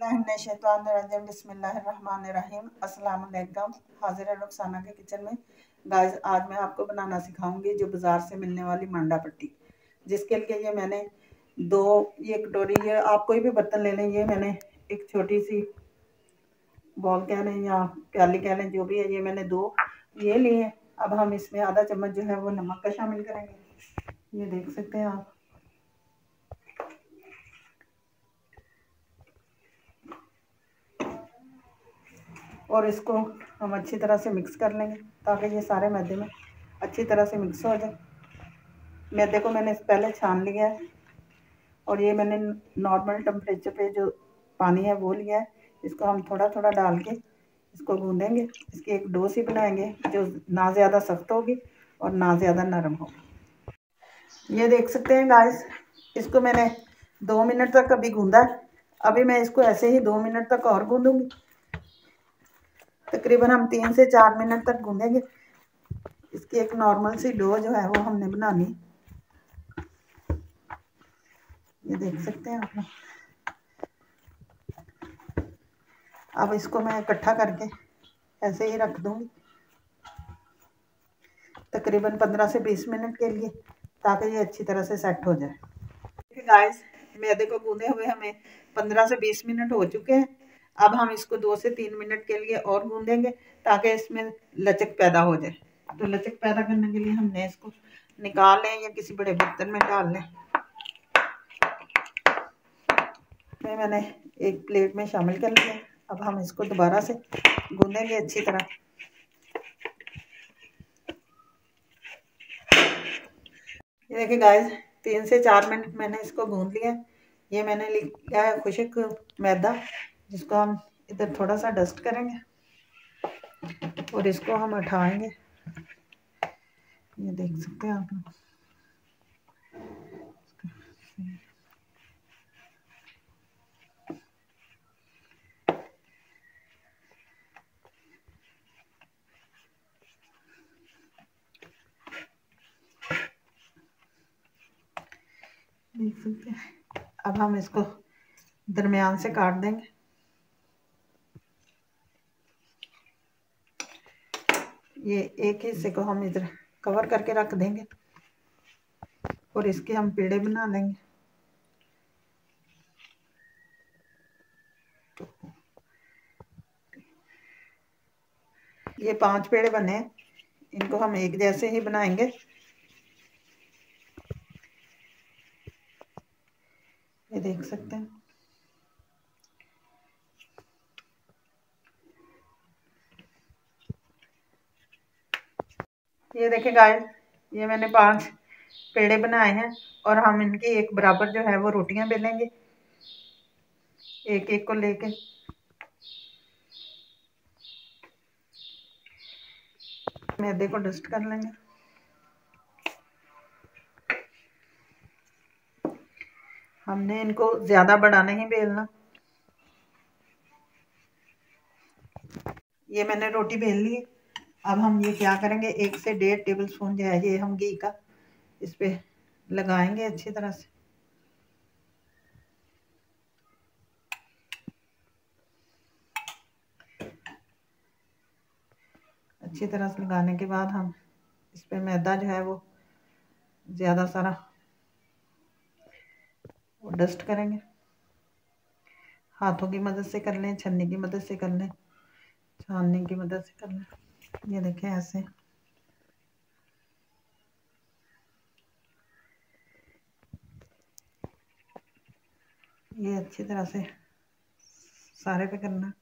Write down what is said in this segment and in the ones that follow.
बिस्मिल्लाहिर्रहमानिर्रहीम। अस्सलाम वालेकुम। हाजिर है रुखसाना के किचन में। गाइस, आज मैं आपको बनाना सिखाऊंगी जो बाज़ार से मिलने वाली मंडा पट्टी, जिसके लिए ये मैंने ये कटोरी, ये आप कोई भी बर्तन ले लें। ये मैंने एक छोटी सी बॉल कह लें या प्याली कह लें, जो भी है, ये मैंने 2 ये लिए हैं। अब हम इसमें आधा चम्मच जो है वो नमक का शामिल करेंगे। ये देख सकते हैं आप। और इसको हम अच्छी तरह से मिक्स कर लेंगे ताकि ये सारे मैदे में अच्छी तरह से मिक्स हो जाए। मैदे को मैंने पहले छान लिया है और ये मैंने नॉर्मल टेम्परेचर पे जो पानी है वो लिया है। इसको हम थोड़ा थोड़ा डाल के इसको गूंदेंगे। इसकी एक डो सी बनाएंगे जो ना ज़्यादा सख्त होगी और ना ज़्यादा नरम होगी। ये देख सकते हैं गाइस, इसको मैंने 2 मिनट तक अभी गूंदा है। अभी मैं इसको ऐसे ही 2 मिनट तक और गूंदूंगी। तकरीबन हम 3 से 4 मिनट तक गूंदेंगे। इसकी एक नॉर्मल सी डो जो है वो हमने बनानी। ये देख सकते हैं आप। अब इसको मैं इकट्ठा करके ऐसे ही रख दूंगी तकरीबन 15 से 20 मिनट के लिए, ताकि ये अच्छी तरह से सेट हो जाए। गाइस, मैदे को गूंदे हुए हमें 15 से 20 मिनट हो चुके हैं। अब हम इसको 2 से 3 मिनट के लिए और गूंदेंगे ताकि इसमें लचक पैदा हो जाए। तो लचक पैदा करने के लिए हमने इसको निकाल लें या किसी बड़े बर्तन में डाल लें। मैंने एक प्लेट में शामिल कर लिया। अब हम इसको दोबारा से गूंदेंगे अच्छी तरह। ये देखिए गाइस, 3 से 4 मिनट मैंने इसको गूंद लिया। ये मैंने लिया है खुशक मैदा, जिसको हम इधर थोड़ा सा डस्ट करेंगे और इसको हम उठाएंगे। ये देख सकते हैं आप लोग। देख सकते हैं। अब हम इसको दरमियान से काट देंगे। ये एक हिस्से को हम इधर कवर करके रख देंगे और इसके हम पेड़े बना लेंगे। ये 5 पेड़े बने, इनको हम एक जैसे ही बनाएंगे। ये देख सकते हैं। ये देखिए गाइस, ये मैंने 5 पेड़े बनाए हैं और हम इनकी एक बराबर जो है वो रोटियां बेलेंगे, एक एक को लेके। मैदे को डस्ट कर लेंगे। हमने इनको ज्यादा बड़ा नहीं बेलना। ये मैंने रोटी बेल ली। अब हम ये क्या करेंगे, 1 से 1.5 टेबल स्पून जो है ये हम घी का इस पे लगाएंगे अच्छी तरह से। अच्छी तरह से लगाने के बाद हम इस पे मैदा जो है वो ज़्यादा सारा वो डस्ट करेंगे। हाथों की मदद से कर लें, छन्नी की मदद से कर लें, छानने की मदद से कर लें। ये देखें ऐसे। ये अच्छी तरह से सारे पे करना।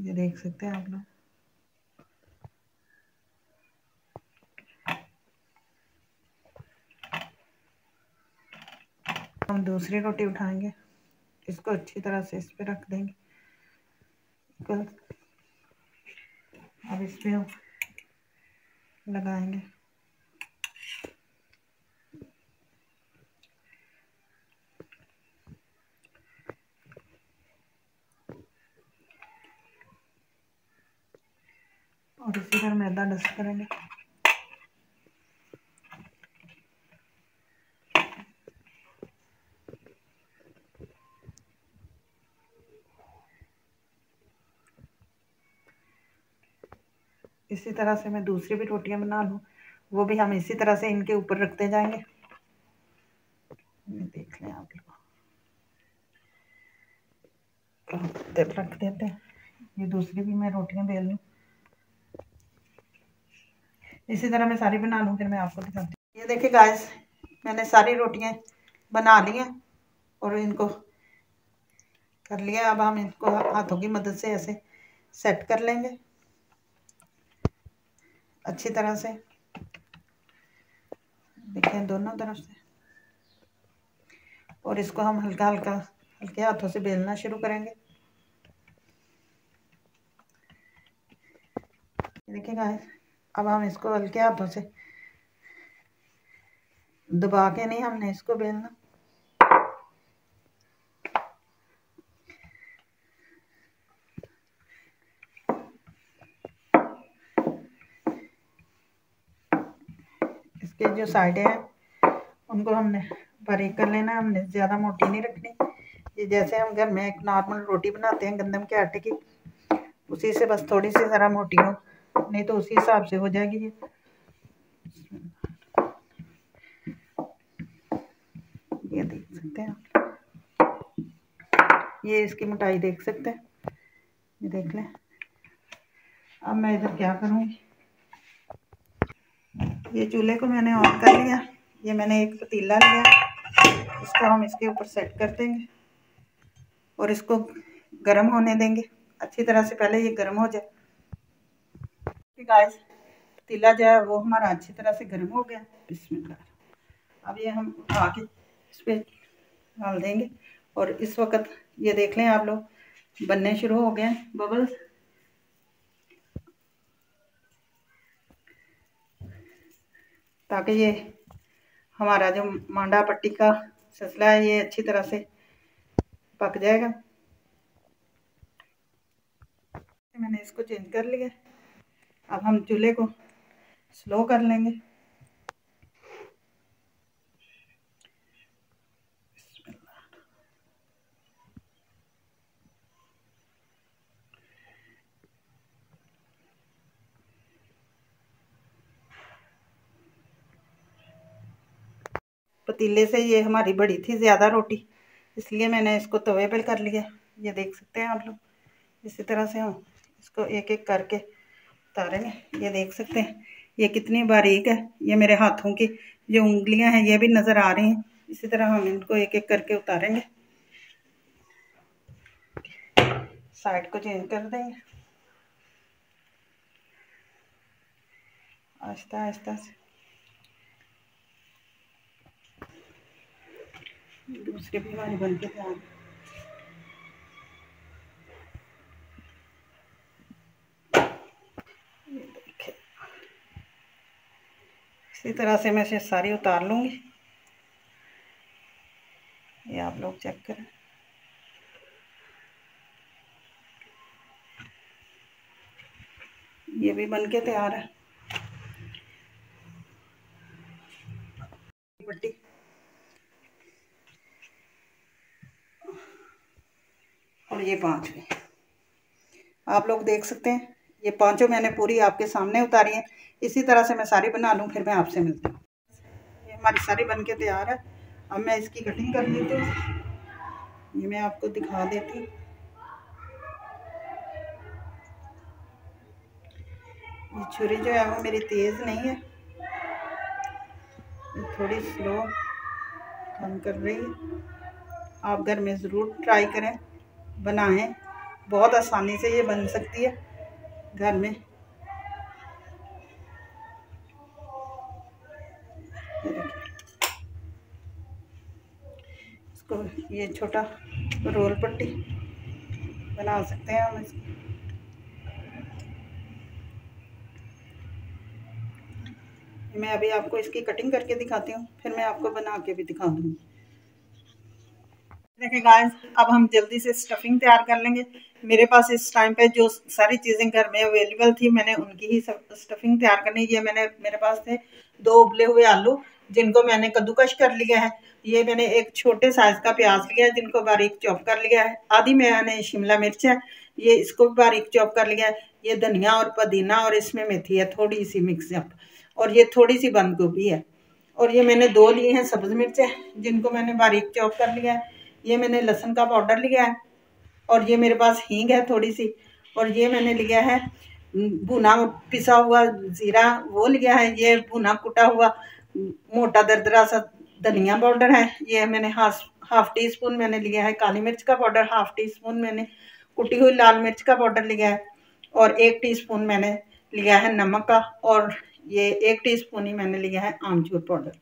ये देख सकते हैं आप लोग। हम दूसरी रोटी उठाएंगे, इसको अच्छी तरह से इस पे रख देंगे। अब इस पे हम लगाएंगे। और इसी पर मैदा डस्ट करेंगे। इसी तरह से मैं दूसरी भी रोटियां बना लूँ, वो भी हम इसी तरह से इनके ऊपर रखते जाएंगे। देख लें आप लोग, रख देते हैं। ये दूसरी भी मैं रोटियां बेल लूँ, इसी तरह मैं सारी बना लूँ, फिर मैं आपको दिखाती हूँ। ये देखिए गाइस, मैंने सारी रोटियां बना ली हैं और इनको कर लिया। अब हम इनको हाथों की मदद से ऐसे सेट कर लेंगे अच्छी तरह से। देखिए दोनों तरफ से, और इसको हम हल्का हल्का हल्के हाथों से बेलना शुरू करेंगे। देखिए गाइस, अब हम इसको हल्के हाथों से दबा के नहीं, हमने इसको बेलना। इसके जो साइडें हैं उनको हमने बारीक कर लेना, हमने ज़्यादा मोटी नहीं रखनी। ये जैसे हम घर में एक नॉर्मल रोटी बनाते हैं गंदम के आटे की, उसी से बस थोड़ी सी ज़रा मोटी हो, नहीं तो उसी हिसाब से हो जाएगी। ये देख सकते हैं आप, ये इसकी मोटाई देख सकते हैं, ये देख लें। अब मैं इधर क्या करूँगी, ये चूल्हे को मैंने ऑन कर लिया। ये मैंने एक पतीला लिया, इसको हम इसके ऊपर सेट कर देंगे और इसको गर्म होने देंगे अच्छी तरह से। पहले ये गर्म हो जाए। गाइस, पतीला जो है वो हमारा अच्छी तरह से गर्म हो गया। बिस्मिल्लाह। अब ये हम उठा के इस पर डाल देंगे और इस वक्त ये देख लें आप लोग, बनने शुरू हो गए बबल्स। ताकि ये हमारा जो मांडा पट्टी का ससला है ये अच्छी तरह से पक जाएगा। मैंने इसको चेंज कर लिया। अब हम चूल्हे को स्लो कर लेंगे। पतीले से ये हमारी बड़ी थी ज़्यादा रोटी, इसलिए मैंने इसको तवे पे कर लिया। ये देख सकते हैं आप लोग, इसी तरह से हम इसको एक एक करके उतारेंगे। ये देख सकते हैं ये कितनी बारीक है, ये मेरे हाथों की जो उंगलियां हैं ये भी नज़र आ रही हैं। इसी तरह हम इनको एक एक करके उतारेंगे। साइड को चेंज कर देंगे आहिस्ता आहिस्ता से। दूसरे भी हमारी बन के तैयार। इसी तरह से मैं इसे सारी उतार लूँगी। ये आप लोग चेक करें। ये भी बन के तैयार है पट्टी। और ये 5 भी आप लोग देख सकते हैं, ये 5 मैंने पूरी आपके सामने उतारी है। इसी तरह से मैं सारी बना लूँ, फिर मैं आपसे मिलती हूँ। ये हमारी सारी बन के तैयार है। अब मैं इसकी कटिंग कर लेती हूँ, ये मैं आपको दिखा देती हूँ। ये छुरी जो है वो मेरी तेज़ नहीं है, थोड़ी स्लो काम कर रही है। आप घर में ज़रूर ट्राई करें, बनाएं, बहुत आसानी से ये बन सकती है घर में। इसको ये छोटा रोल पट्टी बना सकते हैं हम इसकी। मैं अभी आपको इसकी कटिंग करके दिखाती हूँ, फिर मैं आपको बना के भी दिखा दूँगी। देखिए गाइस, अब हम जल्दी से स्टफिंग तैयार कर लेंगे। मेरे पास इस टाइम पे जो सारी चीज़ें घर में अवेलेबल थी, मैंने उनकी ही सब स्टफिंग तैयार करनी। ये मेरे पास थे 2 उबले हुए आलू, जिनको मैंने कद्दूकश कर लिया है। ये मैंने एक छोटे साइज़ का प्याज लिया है, जिनको बारीक चॉप कर लिया है। आधी मैंने शिमला मिर्च है, ये इसको भी बारीक चॉप कर लिया है। ये धनिया और पुदीना और इसमें मेथी है थोड़ी सी मिक्स अप, और ये थोड़ी सी बंद गोभी है। और ये मैंने 2 लिए हैं सब्ज मिर्चें जिनको मैंने बारीक चॉप कर लिया है। ये मैंने लहसुन का पाउडर लिया है, और ये मेरे पास हींग है थोड़ी सी, और ये मैंने लिया है भुना पिसा हुआ जीरा, वो लिया है। ये भुना कुटा हुआ मोटा दरदरा सा धनिया पाउडर है। ये मैंने हाफ टी स्पून मैंने लिया है काली मिर्च का पाउडर, हाफ टी स्पून मैंने कुटी हुई लाल मिर्च का पाउडर लिया है, और 1 टीस्पून मैंने लिया है नमक का, और ये 1 टीस्पून ही मैंने लिया है आमचूर पाउडर।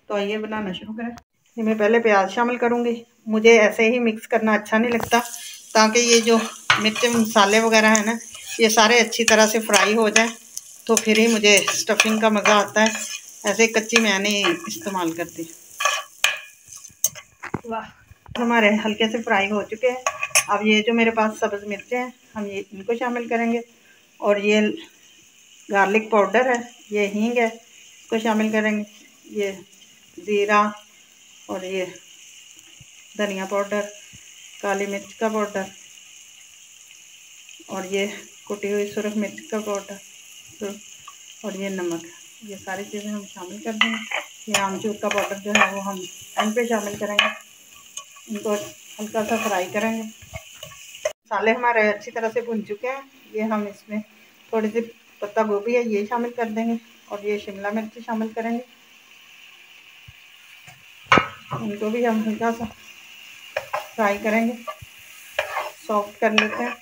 तो आइए बनाना शुरू करें। ये मैं पहले प्याज शामिल करूँगी। मुझे ऐसे ही मिक्स करना अच्छा नहीं लगता, ताकि ये जो मिर्च मसाले वगैरह है ना, ये सारे अच्छी तरह से फ्राई हो जाए, तो फिर ही मुझे स्टफिंग का मज़ा आता है। ऐसे कच्ची मैं नहीं इस्तेमाल करती। वाह, हमारे हल्के से फ्राई हो चुके हैं। अब ये जो मेरे पास सब्ज़ मिर्चें हैं, हम ये इनको शामिल करेंगे, और ये गार्लिक पाउडर है, ये हींग है, इसको शामिल करेंगे, ये ज़ीरा, और ये धनिया पाउडर, काली मिर्च का पाउडर, और ये कुटी हुई सुरख मिर्च का पाउडर, तो और ये नमक। ये सारी चीज़ें हम शामिल कर देंगे। ये आमचूर का पाउडर जो है वो हम एंड पे शामिल करेंगे। इनको हल्का सा फ्राई करेंगे। मसाले हमारे अच्छी तरह से भुन चुके हैं। ये हम इसमें थोड़ी सी पत्ता गोभी है ये शामिल कर देंगे, और ये शिमला मिर्च शामिल करेंगे। इनको भी हम हल्का सा फ्राई करेंगे, सॉफ्ट कर लेते हैं।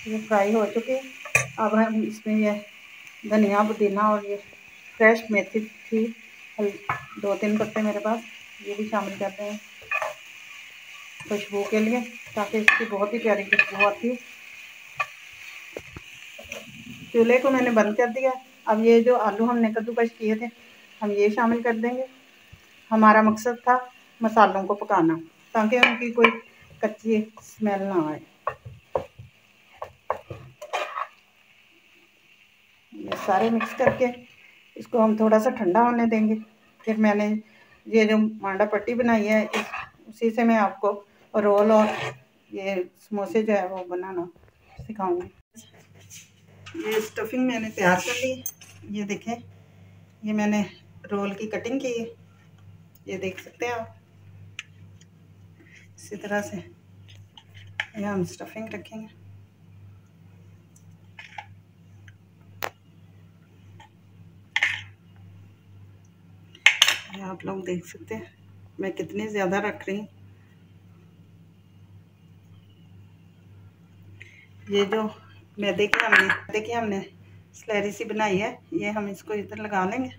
ये फ्राई हो चुके हैं। अब हम इसमें ये धनिया पुदीना और ये फ्रेश मेथी थी 2-3 पत्ते मेरे पास, ये भी शामिल करते हैं खुशबू के लिए, ताकि इसकी बहुत ही प्यारी खुशबू आती है। चूल्हे को मैंने बंद कर दिया। अब ये जो आलू हमने कद्दूकश किए थे हम ये शामिल कर देंगे। हमारा मकसद था मसालों को पकाना, ताकि उनकी कोई कच्ची स्मेल ना आए। ये सारे मिक्स करके इसको हम थोड़ा सा ठंडा होने देंगे। फिर मैंने ये जो मांडा पट्टी बनाई है उसी से मैं आपको रोल और ये समोसे जो है वो बनाना सिखाऊंगी। ये स्टफिंग मैंने तैयार कर ली। ये देखें, ये मैंने रोल की कटिंग की है, ये देख सकते हैं आप। इसी तरह से ये हम स्टफिंग रखेंगे। ये आप लोग देख सकते हैं मैं कितनी ज़्यादा रख रही हूँ। ये जो मैदे की हमने स्लैरी सी बनाई है, ये हम इसको इधर लगा लेंगे।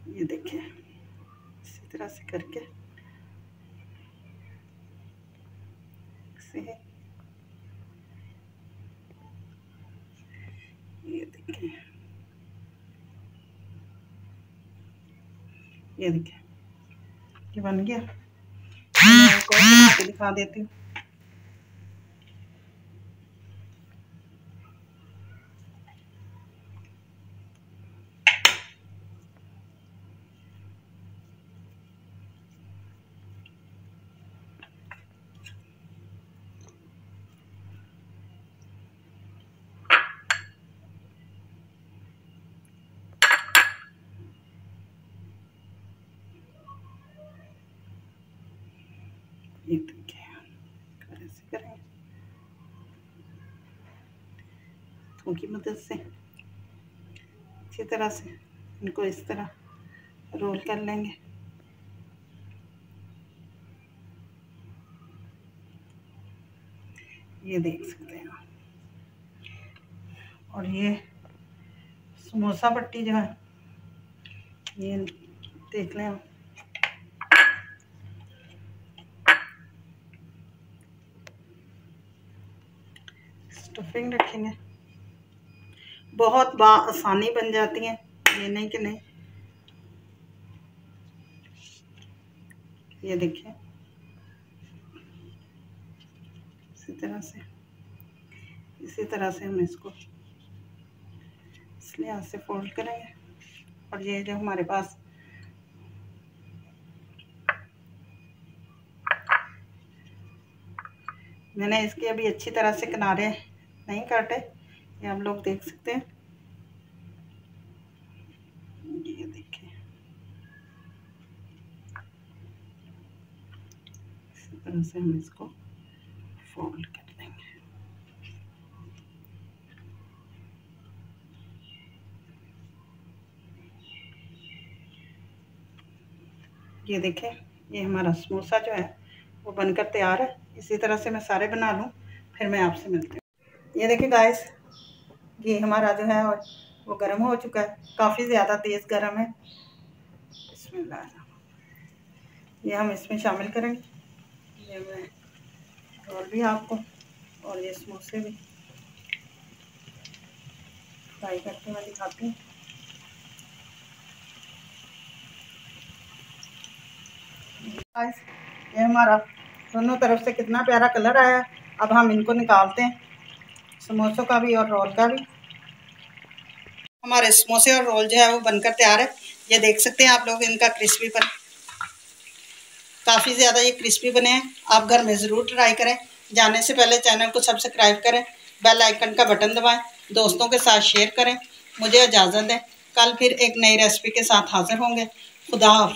ये देखिए इसी तरह से करके ये देखिए, ये देखिए ये बन गया। मैं एक और बना के दिखा देती हूँ। ये देखिए ऐसे करेंगे हाथों की मदद से अच्छी तरह से इनको इस तरह रोल कर लेंगे। ये देख सकते हैं, और ये समोसा पट्टी जो है ये देख लें आप। स्टफिंग रखेंगे, बहुत आसानी बन जाती है, ये नहीं कि नहीं। ये देखिए इसी तरह से हम इसको इस लिहाज से फोल्ड करेंगे। और ये जो हमारे पास मैंने इसके अभी अच्छी तरह से किनारे नहीं काटे, ये आप लोग देख सकते हैं। ये देखिए इसी तरह से हम इसको फोल्ड कर देंगे। ये देखें, ये हमारा समोसा जो है वो बनकर तैयार है। इसी तरह से मैं सारे बना लूँ, फिर मैं आपसे मिलती हूँ। ये देखिए गाइस, ये हमारा जो है वो गर्म हो चुका है, काफ़ी ज़्यादा तेज़ गर्म है। बिस्मिल्लाह, ये हम इसमें शामिल करेंगे। ये मैं रोल भी आपको और ये समोसे भी फ्राई करके मैं दिखाती हूँ। ये हमारा दोनों तरफ से कितना प्यारा कलर आया। अब हम इनको निकालते हैं, समोसों का भी और रोल का भी। हमारे समोसे और रोल जो है वो बनकर तैयार है। ये देख सकते हैं आप लोग, इनका क्रिस्पीपन काफ़ी ज़्यादा ये क्रिस्पी बने हैं। आप घर में ज़रूर ट्राई करें। जाने से पहले चैनल को सब्सक्राइब करें, बेल आइकन का बटन दबाएं, दोस्तों के साथ शेयर करें। मुझे इजाज़त दें, कल फिर एक नई रेसिपी के साथ हाजिर होंगे। खुदा हाफिज़।